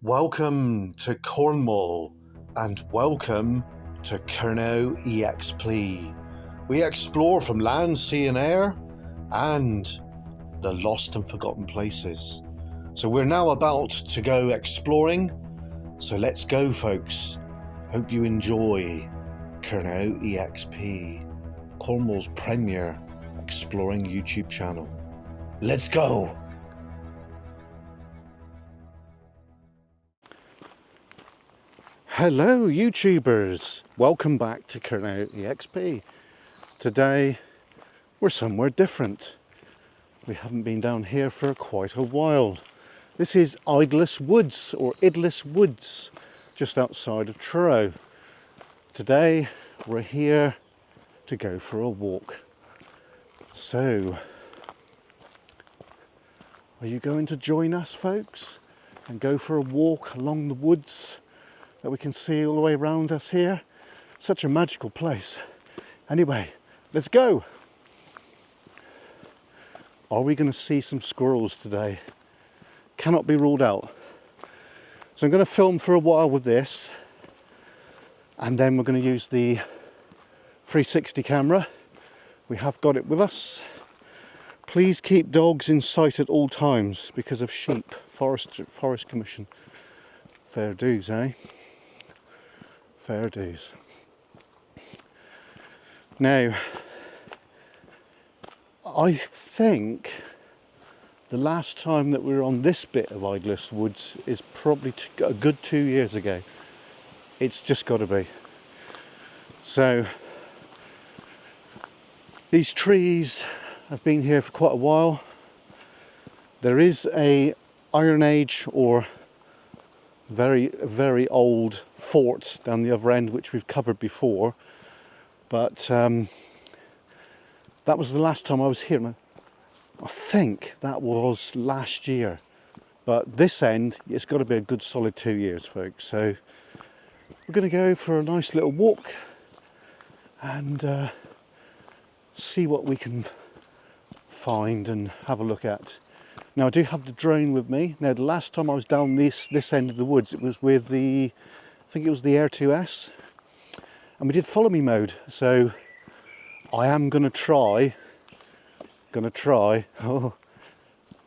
Welcome to Cornwall and welcome to Truro EXP. We explore from land, sea and air and the lost and forgotten places. So we're now about to go exploring. So let's go, folks. Hope you enjoy Truro EXP, Cornwall's premier exploring YouTube channel. Let's go. Hello YouTubers, welcome back to Truro EXP. Today we're somewhere different. We haven't been down here for quite a while. This is IDLESS Woods or IDLESS Woods, just outside of Truro. Today we're here to go for a walk. So, are you going to join us, folks, and go for a walk along the woods that we can see all the way around us here? Such a magical place. Anyway, let's go. Are we going to see some squirrels today? Cannot be ruled out. So I'm going to film for a while with this, and then we're going to use the 360 camera. We have got it with us. Please keep dogs in sight at all times because of sheep. Forest Commission. Fair dues, eh? Fair dues. Now, I think the last time that we were on this bit of IDLESS Woods is probably a good 2 years ago. It's just got to be. So, these trees have been here for quite a while. There is a Iron Age or very old fort down the other end which we've covered before, but that was the last time I was here, and I think that was last year. But this end, it's got to be a good solid 2 years, folks. So we're going to go for a nice little walk and see what we can find and have a look at. Now I do have the drone with me. Now the last time I was down this end of the woods, it was with I think it was the Air 2S, and we did follow me mode. So I am gonna try to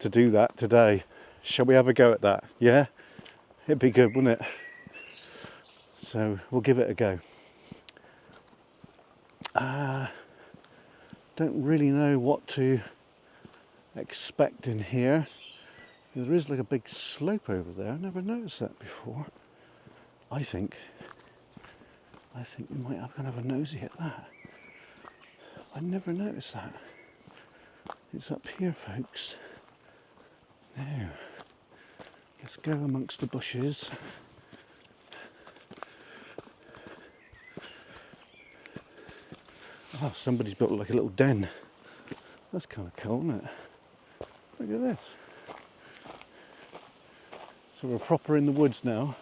do that today. Shall we have a go at that? Yeah, it'd be good, wouldn't it? So we'll give it a go. Don't really know what to expect in here. There is like a big slope over there. I never noticed that before. I think we might have kind of a nosy at that. I never noticed that. It's up here, folks. Now, let's go amongst the bushes. Oh, somebody's built like a little den. That's kind of cool, isn't it? Look at this. So we're proper in the woods now.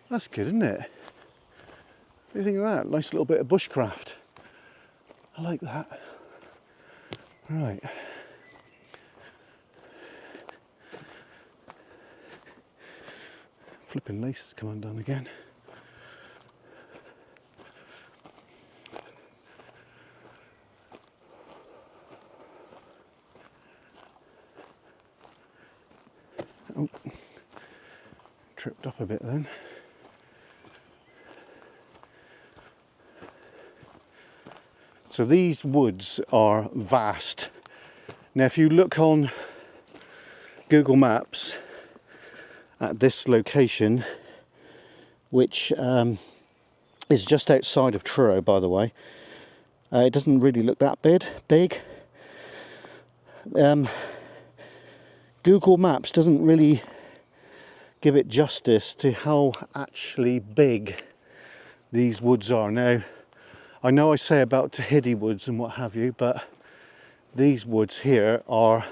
That's good, isn't it? What do you think of that? Nice little bit of bushcraft. I like that. Right. Flipping laces come undone again. Oh, tripped up a bit then. So these woods are vast. Now if you look on Google Maps at this location, which is just outside of Truro, by the way, it doesn't really look that big. Google Maps doesn't really give it justice to how actually big these woods are. Now, I know I say about Tahiti woods and what have you, but these woods here are,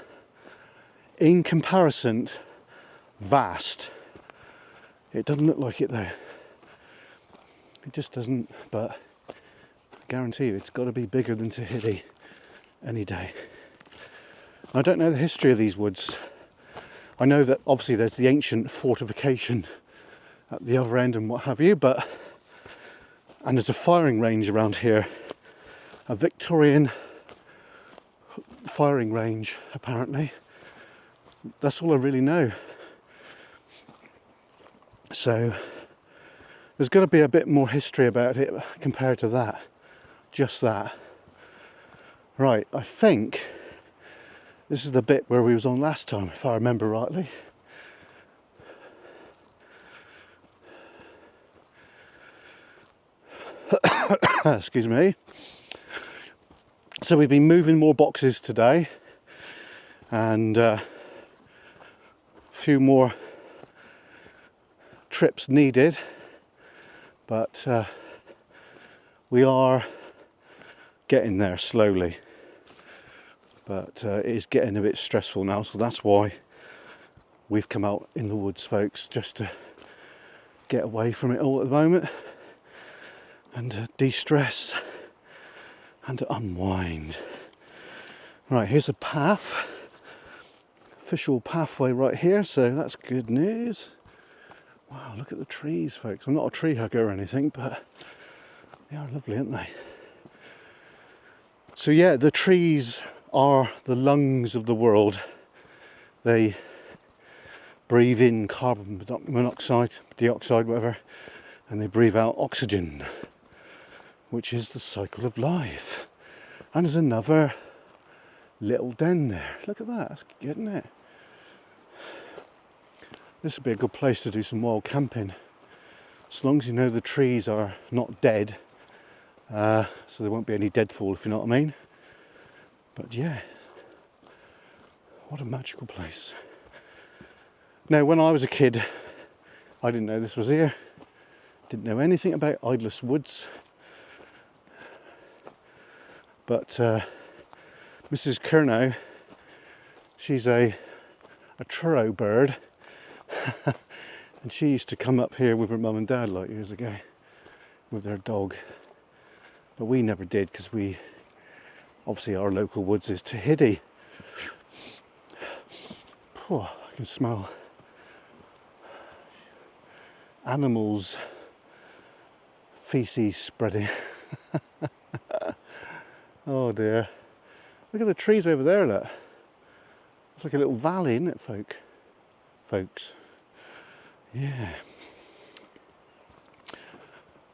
in comparison, vast. It doesn't look like it though. It just doesn't, but I guarantee you it's got to be bigger than Tahiti any day. I don't know the history of these woods. I know that obviously there's the ancient fortification at the other end and what have you, and there's a firing range around here, a Victorian firing range apparently. That's all I really know. So there's got to be a bit more history about it compared to that, just that. Right, I think this is the bit where we was on last time, if I remember rightly. Excuse me. So we've been moving more boxes today, and a few more trips needed, but we are getting there slowly. But it is getting a bit stressful now, so that's why we've come out in the woods, folks, just to get away from it all at the moment and to de-stress and to unwind. Right, here's a path, official pathway right here, so that's good news. Wow, look at the trees, folks. I'm not a tree hugger or anything, but they are lovely, aren't they? So yeah, the trees are the lungs of the world. They breathe in carbon monoxide, dioxide, whatever, and they breathe out oxygen, which is the cycle of life. And there's another little den there. Look at that, that's good, isn't it? This would be a good place to do some wild camping, as long as you know the trees are not dead, so there won't be any deadfall, if you know what I mean. But yeah, what a magical place. Now, when I was a kid, I didn't know this was here. Didn't know anything about IDLESS woods. But Mrs. Curnow, she's a Truro bird. And she used to come up here with her mum and dad like years ago with their dog. But we never did, because obviously our local woods is Tahiti. Oh, I can smell animals' feces spreading. Oh dear. Look at the trees over there, look. It's like a little valley, isn't it, folks? Yeah.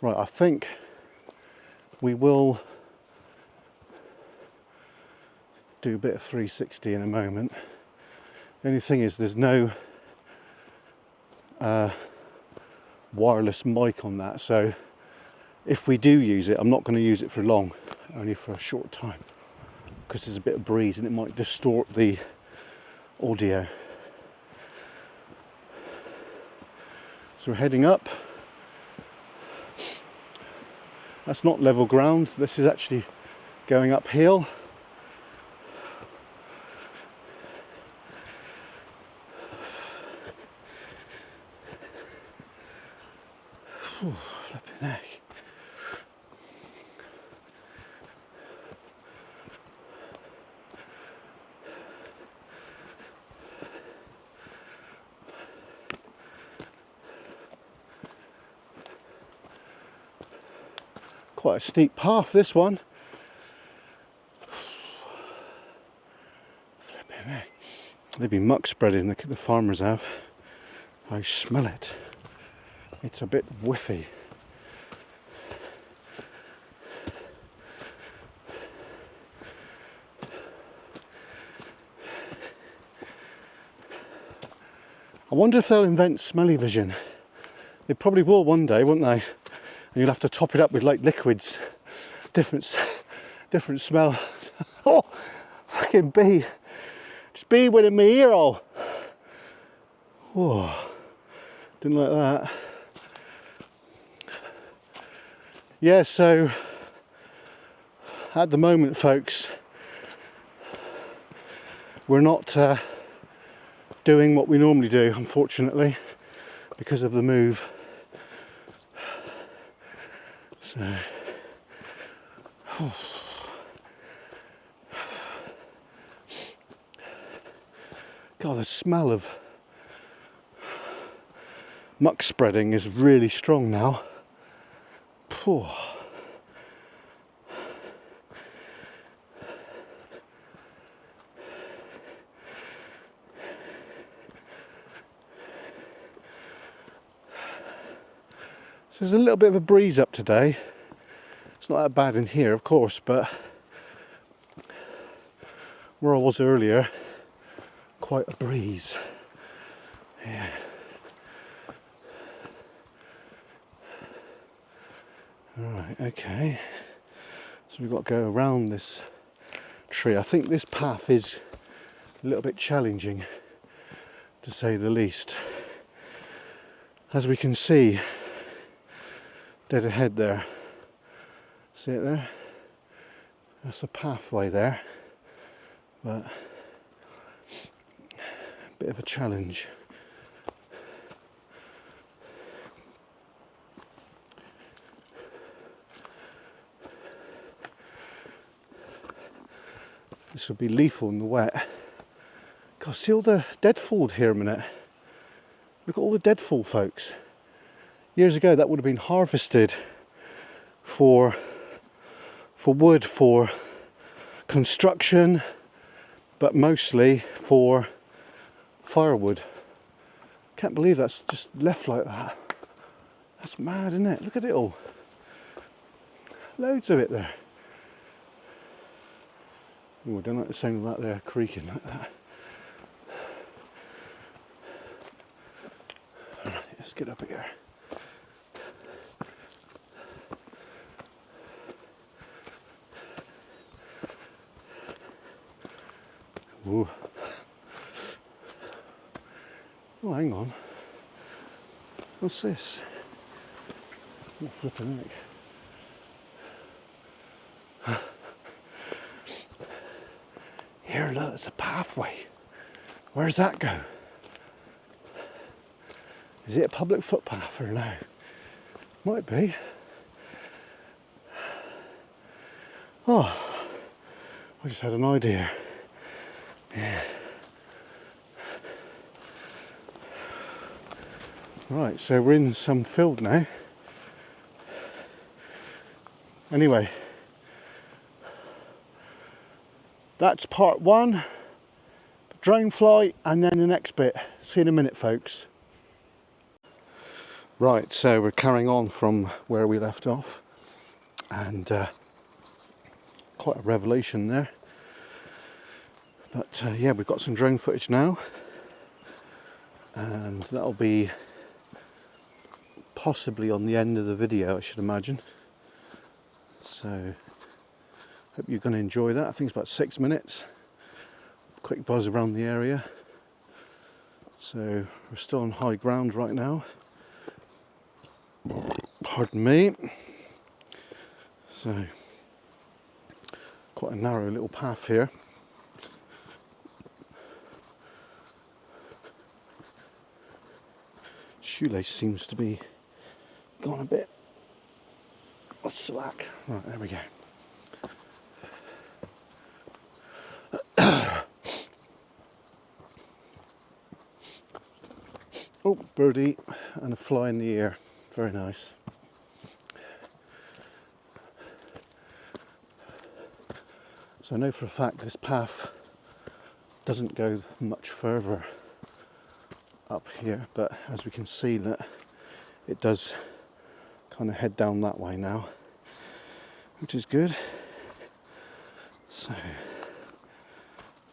Right, I think we will do a bit of 360 in a moment. The only thing is there's no wireless mic on that, so if we do use it, I'm not going to use it for long, only for a short time, because there's a bit of breeze and it might distort the audio. So we're heading up. That's not level ground, this is actually going uphill. Whew, flipping heck. Quite a steep path, this one. Flipping heck. They've been muck spreading, the farmers have. I smell it. It's a bit whiffy. I wonder if they'll invent smelly vision. They probably will one day, won't they? And you'll have to top it up with like liquids, different smells. Oh, fucking bee! It's bee winning me ear hole. Oh, didn't like that. Yeah, so at the moment, folks, we're not doing what we normally do, unfortunately, because of the move. So, God, the smell of muck spreading is really strong now. Phew. So there's a little bit of a breeze up today. It's not that bad in here, of course, but where I was earlier, quite a breeze. Yeah. Alright, okay. So we've got to go around this tree. I think this path is a little bit challenging, to say the least. As we can see, dead ahead there. See it there? That's a pathway there, but a bit of a challenge. This will be lethal in the wet. God, see all the deadfall here a minute. Look at all the deadfall, folks. Years ago that would have been harvested for wood, for construction, but mostly for firewood. Can't believe that's just left like that. That's mad, isn't it? Look at it all. Loads of it there. Oh, I don't like the sound of that there creaking like that. Alright, let's get up here. Ooh. Oh, hang on. What's this? What flipping heck? Here, look, it's a pathway. Where's that go? Is it a public footpath or no? Might be. Oh, I just had an idea. Yeah. Right, so we're in some field now. Anyway, that's part one, drone flight, and then the next bit. See you in a minute, folks. Right, so we're carrying on from where we left off, and quite a revelation there. But yeah, we've got some drone footage now, and that'll be possibly on the end of the video, I should imagine. So hope you're going to enjoy that. I think it's about 6 minutes. Quick buzz around the area. So we're still on high ground right now. Pardon me. So quite a narrow little path here. Shoelace seems to be gone a bit slack. Right, there we go. Oh, birdie and a fly in the ear. Very nice. So I know for a fact this path doesn't go much further up here, but as we can see that it does kind of head down that way now, which is good. So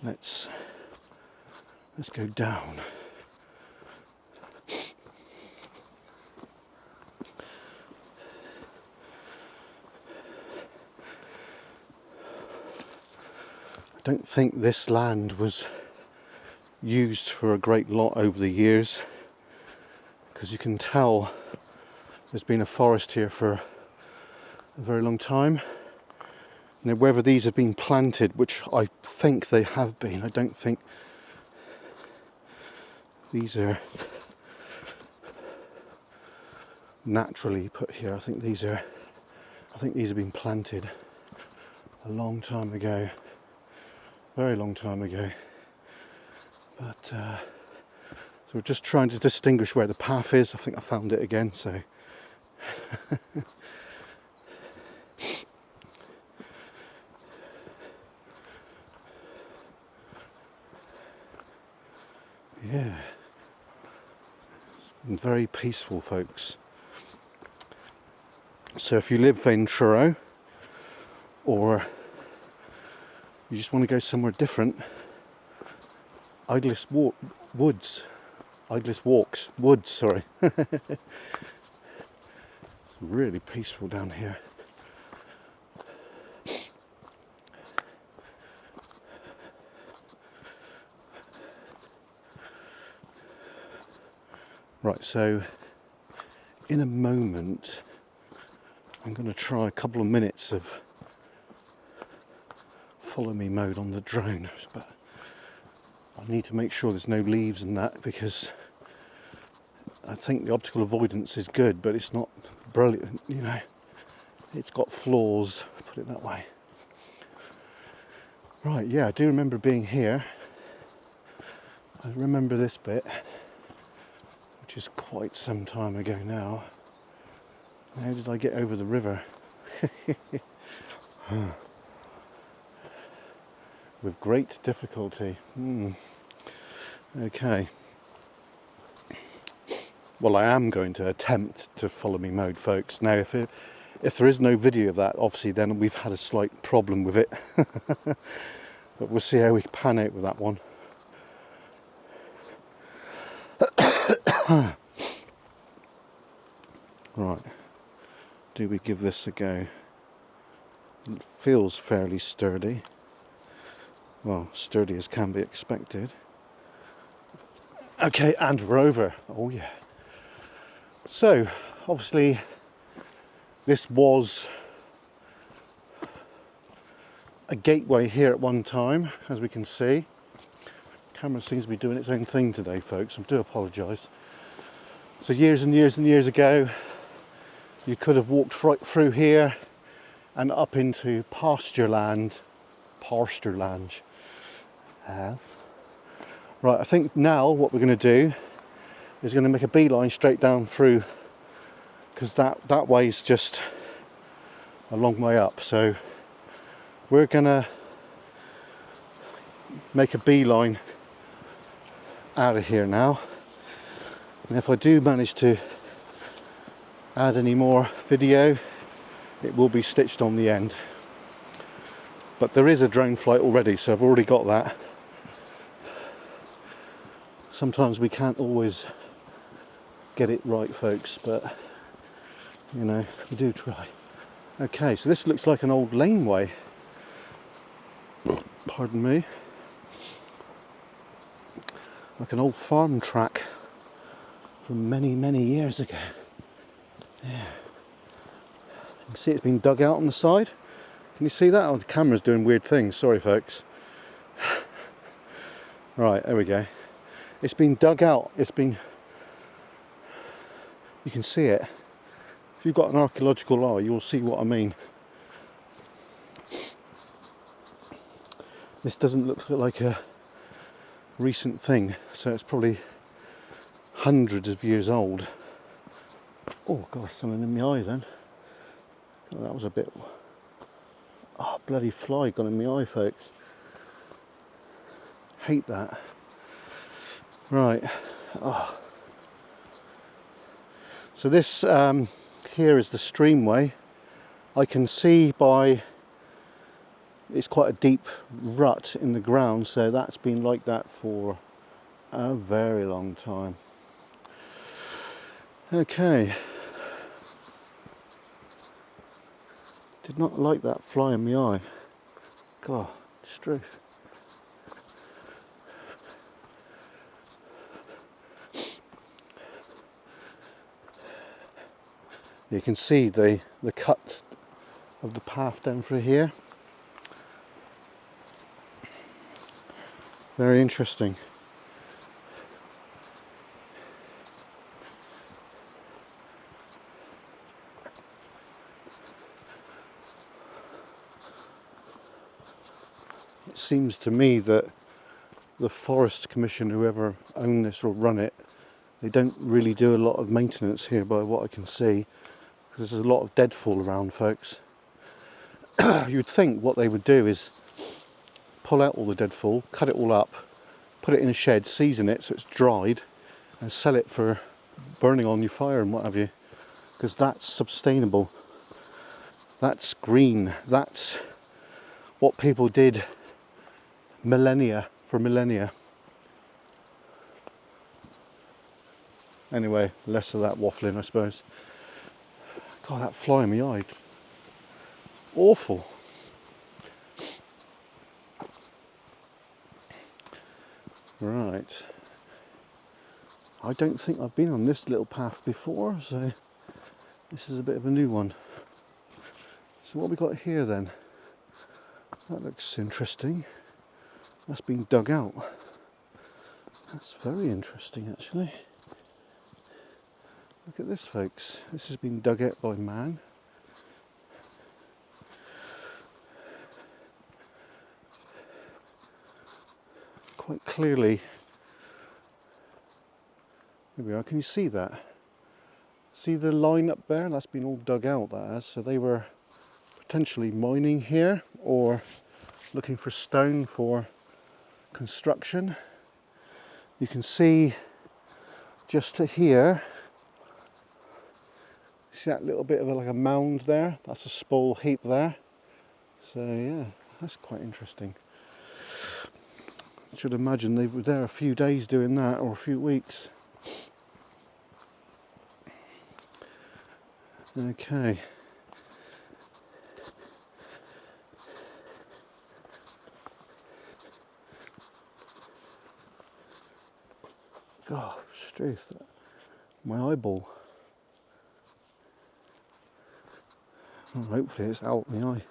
let's go down. I don't think this land was used for a great lot over the years, because you can tell there's been a forest here for a very long time. Now, whether these have been planted, which I think they have been, I don't think these are naturally put here. I think these have been planted a long time ago, very long time ago. But so we're just trying to distinguish where the path is. I think I found it again, so yeah, it's been very peaceful, folks. So if you live in Truro, or you just want to go somewhere different, IDLESS Woods, sorry. It's really peaceful down here. Right, so in a moment I'm going to try a couple of minutes of follow me mode on the drone, but I need to make sure there's no leaves in that, because I think the optical avoidance is good, but it's not brilliant, you know. It's got flaws, put it that way. Right, yeah, I do remember being here. I remember this bit, which is quite some time ago now. How did I get over the river? With great difficulty. Okay. Well, I am going to attempt to follow me mode, folks. Now, if there is no video of that, obviously then we've had a slight problem with it. But we'll see how we pan out with that one. Right. Do we give this a go? It feels fairly sturdy. Well, sturdy as can be expected. Okay, and we're over. Oh yeah. So, obviously, this was a gateway here at one time, as we can see. Camera seems to be doing its own thing today, folks. I do apologise. So years and years and years ago, you could have walked right through here and up into pasture land. Right, I think now what we're going to do is going to make a beeline straight down through, because that way is just a long way up. So we're going to make a beeline out of here now. And if I do manage to add any more video, it will be stitched on the end. But there is a drone flight already, so I've already got that. Sometimes we can't always get it right, folks, but you know, we do try. Okay, so this looks like an old laneway. Pardon me. Like an old farm track from many, many years ago. Yeah. You can see it's been dug out on the side. Can you see that? Oh, the camera's doing weird things. Sorry, folks. Right, there we go. It's been dug out. It's been... You can see it. If you've got an archaeological eye, you'll see what I mean. This doesn't look like a recent thing, so it's probably hundreds of years old. Oh, God, something in my eye then. God, that was a bit... Oh, bloody fly got in my eye, folks. Hate that. Right. Oh. So this here is the streamway. I can see by... It's quite a deep rut in the ground, so that's been like that for a very long time. Okay. Did not like that fly in my eye. God, it's true. You can see the cut of the path down through here. Very interesting. It seems to me that the Forest Commission, whoever own this or run it, they don't really do a lot of maintenance here by what I can see, because there's a lot of deadfall around, folks. You'd think what they would do is pull out all the deadfall, cut it all up, put it in a shed, season it so it's dried, and sell it for burning on your fire and what have you, because that's sustainable. That's green. That's what people did for millennia. Anyway, less of that waffling, I suppose. God, that fly in my eye. Awful. Right. I don't think I've been on this little path before, so this is a bit of a new one. So what have we got here then? That looks interesting. That's been dug out. That's very interesting, actually. Look at this, folks. This has been dug out by man. Quite clearly. Here we are. Can you see that? See the line up there? That's been all dug out, that has. So they were potentially mining here or looking for stone for construction. You can see just to here, see that little bit of like a mound there? That's a spoil heap there. So yeah, that's quite interesting. I should imagine they were there a few days doing that, or a few weeks. Okay. Oh, Struth, my eyeball. Oh, hopefully it's out my eye.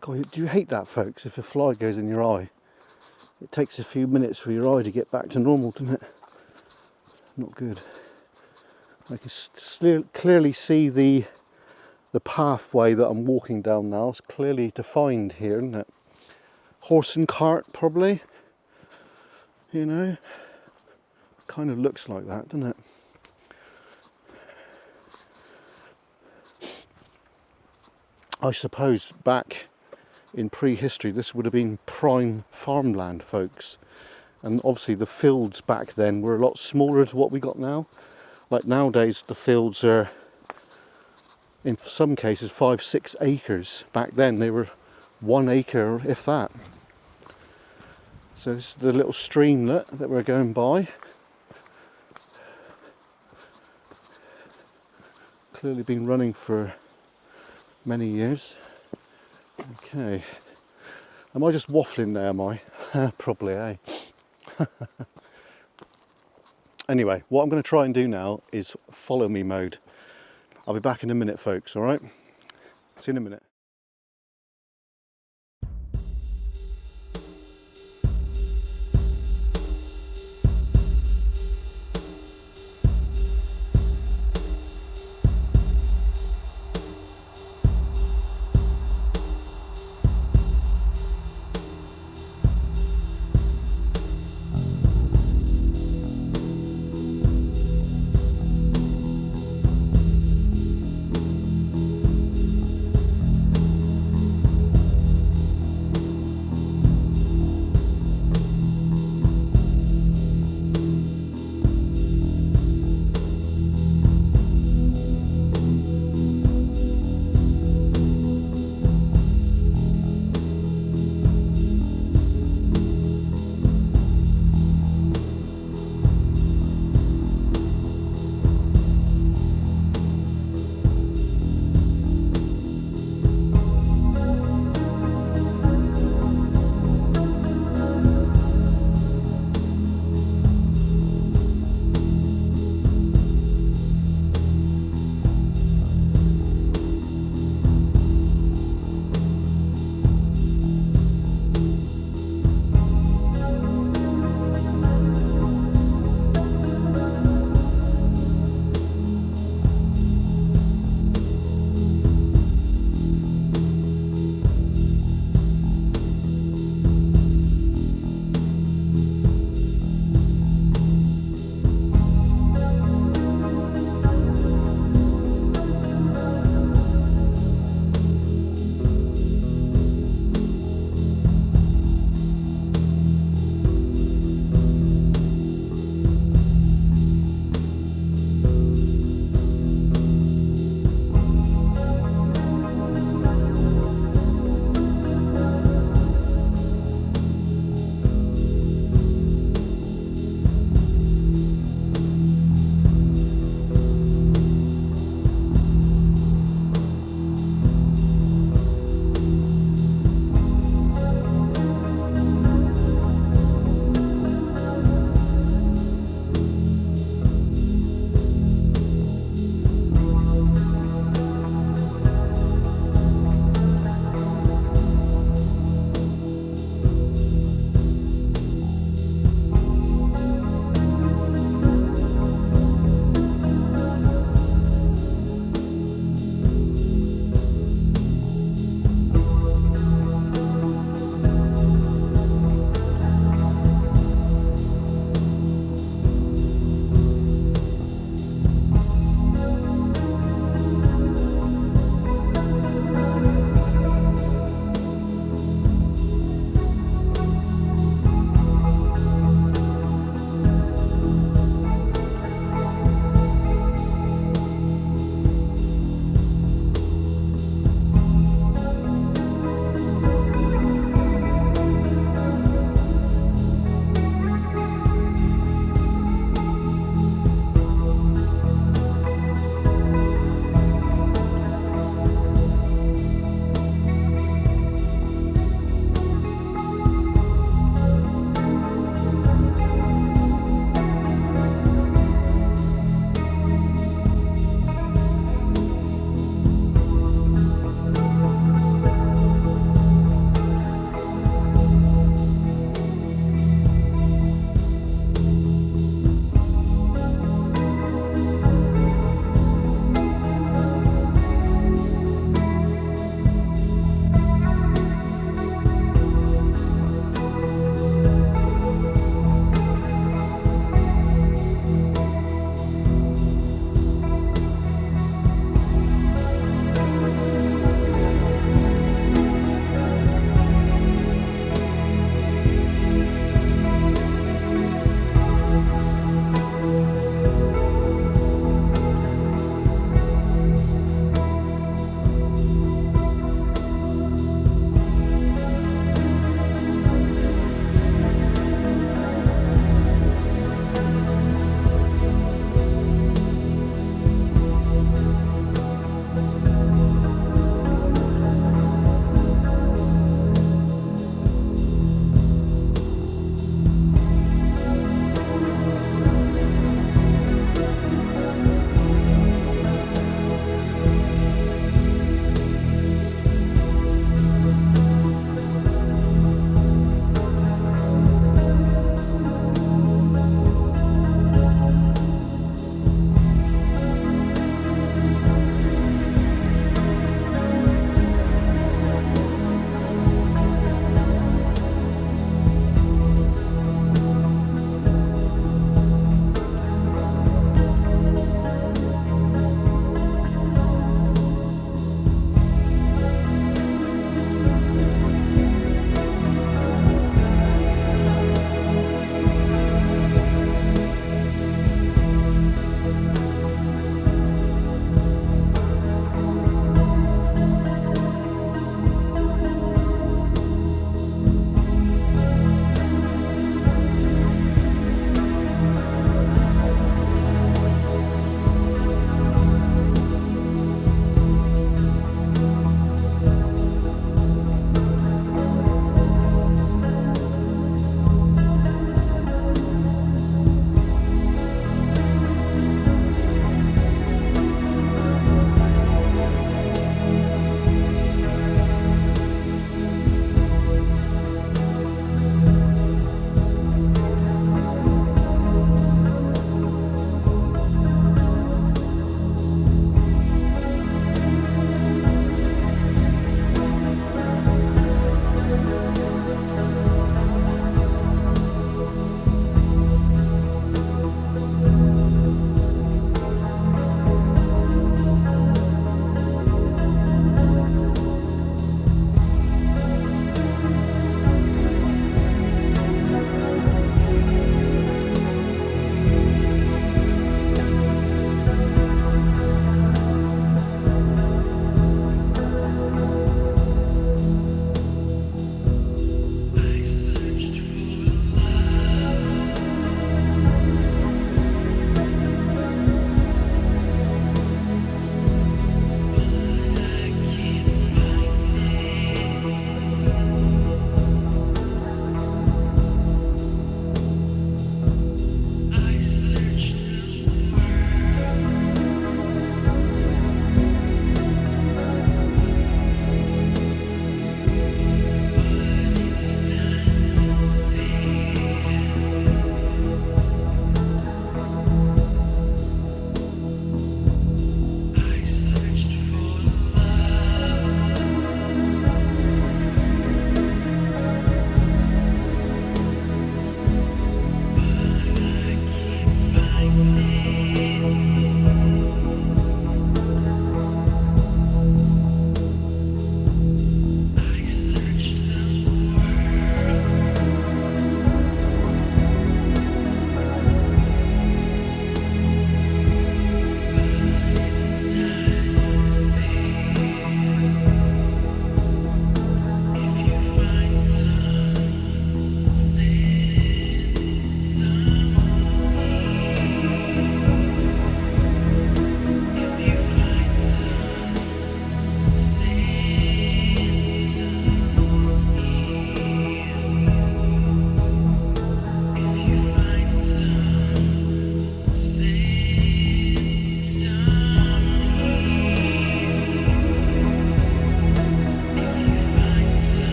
God, do you hate that, folks? If a fly goes in your eye, it takes a few minutes for your eye to get back to normal, doesn't it? Not good. I can clearly see the pathway that I'm walking down now. It's clearly defined here, isn't it? Horse and cart, probably. You know, kind of looks like that, doesn't it? I suppose back in prehistory this would have been prime farmland, folks, and obviously the fields back then were a lot smaller to what we got now. Like nowadays the fields are in some cases 5-6 acres. Back then they were 1 acre, if that. So this is the little streamlet that we're going by. Clearly been running for many years. Okay. Am I just waffling there, am I? Probably, eh? Anyway, what I'm going to try and do now is follow me mode. I'll be back in a minute, folks, alright? See you in a minute.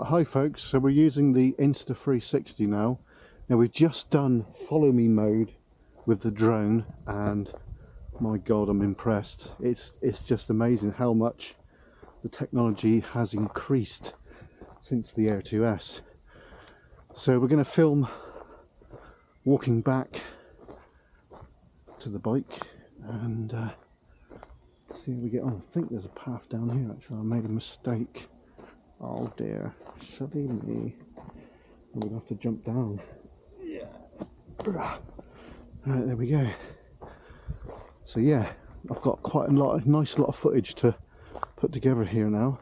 Right, hi folks, so we're using the Insta360 now. Now we've just done follow me mode with the drone, and my god, I'm impressed. It's just amazing how much the technology has increased since the Air 2S. So we're going to film walking back to the bike and see how we get on. I think there's a path down here actually. I made a mistake. Oh dear, silly me. We'll have to jump down. Yeah. Right, there we go. So yeah, I've got quite a nice lot of footage to put together here now,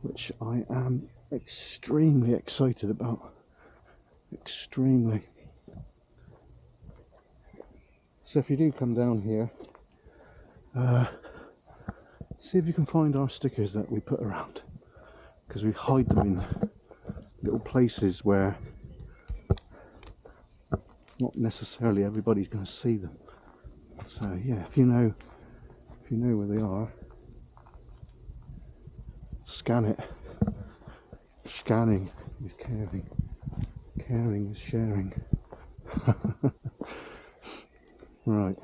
which I am extremely excited about. Extremely. So if you do come down here, see if you can find our stickers that we put around, because we hide them in little places where not necessarily everybody's going to see them. So yeah, if you know where they are, scan it. Scanning is caring. Caring is sharing. Right.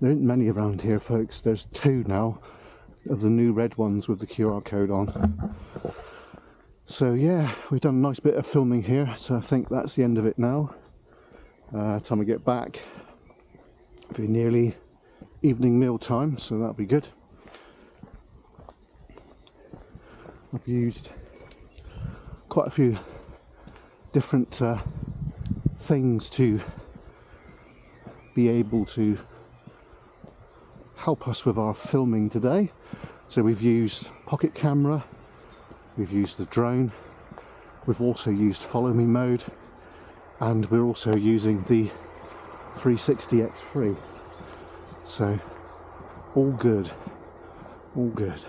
There aren't many around here, folks. There's 2 now of the new red ones with the QR code on. So yeah, we've done a nice bit of filming here, so I think that's the end of it now. Time we get back, it'll be nearly evening meal time, so that'll be good. I've used quite a few different things to be able to help us with our filming today. So we've used pocket camera, we've used the drone, we've also used follow me mode, and we're also using the 360x3. So all good, all good.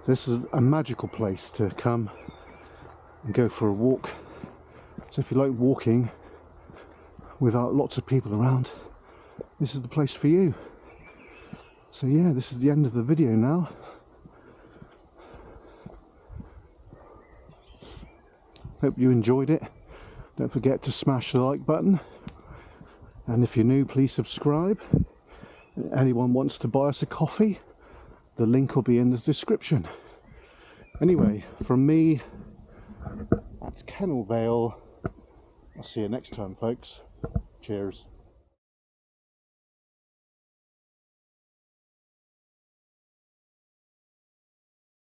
This is a magical place to come and go for a walk. So if you like walking without lots of people around, this is the place for you. So yeah, this is the end of the video now. Hope you enjoyed it. Don't forget to smash the like button, and if you're new, please subscribe. Anyone wants to buy us a coffee, the link will be in the description. Anyway, from me at Kennel Vale, I'll see you next time, folks. Cheers.